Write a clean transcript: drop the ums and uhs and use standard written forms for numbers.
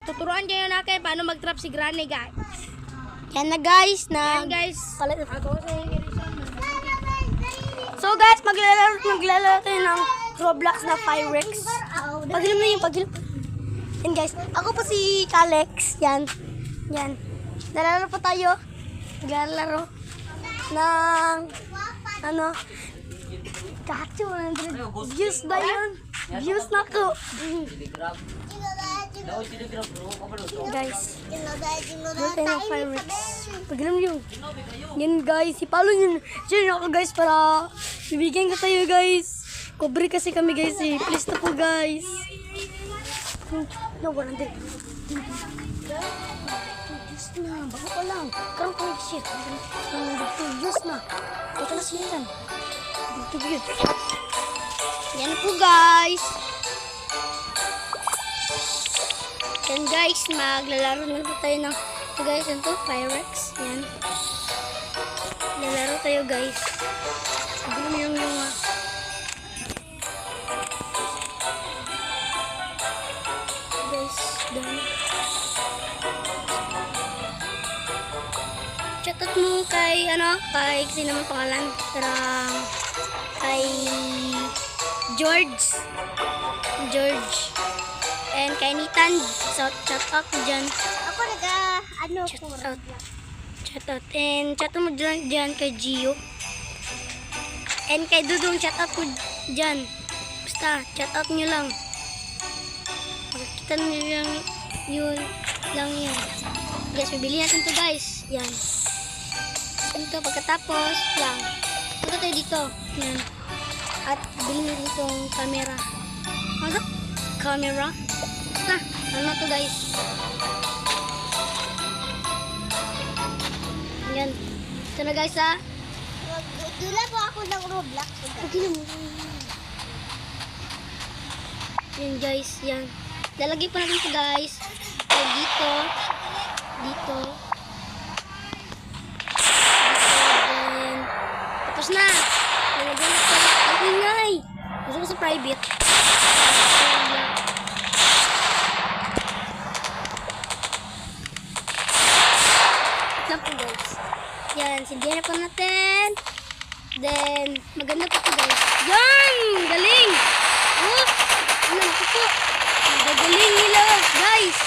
Tuturuan kayo na kayo paano mag-trap si Granny, guys. Yan na guys, Yan, guys. palit. Ako sa So guys, maglalaro tayo ng Roblox na Pyrex. Pagilom na yung pagilom. Yan guys, ako po si Kalex. Yan. Nalalaro po tayo. Maglalaro ng ano? Kacho, 100 views ba yun? Views na ko. Guys, doon tayo ng Pyrex. Pagilom yung. Yan guys, ipalo yun. Share ako guys para bibigyan ko tayo guys. Cover kasi kami guys eh. Please na po guys. No, 100. Diyos na, bago pa lang. Karang pang shit. Diyos na. Ito na siya yan. Yan po guys. Yan guys, maglalaro na po tayo ng guys, ito, Pyrex. Yan. Lalaro tayo guys. Sabi yung guys, dami. Shoutout mo kay, kay sino naman pangalan? Parang, kay George. And kay Nitan. Shoutout mo dyan. Ako Shoutout. And shoutout mo dyan kay Gio. And kay Dudong, shoutout mo dyan. Basta, shoutout nyo lang. Makikita nyo lang yun. Guys, bibili natin to guys. Yan. Ito, pagkatapos lang. Punta tayo dito. Yan. At bilhin natin itong camera. Ano? Camera. Basta, ano na to guys. Yan. Ito na guys ha. Dula po ako ng Roblox. Okay mo. Yan guys, yan. Lalagay pa natin ito guys. So, dito. Then, tapos na. Lalagay na ito. Ang ingay. Gusto ko sa private. Ito po guys. Yan, sindihan na po natin. Then, maganda po ito guys. Yan! Galing! Oh! Ano po? Gagaling nila guys!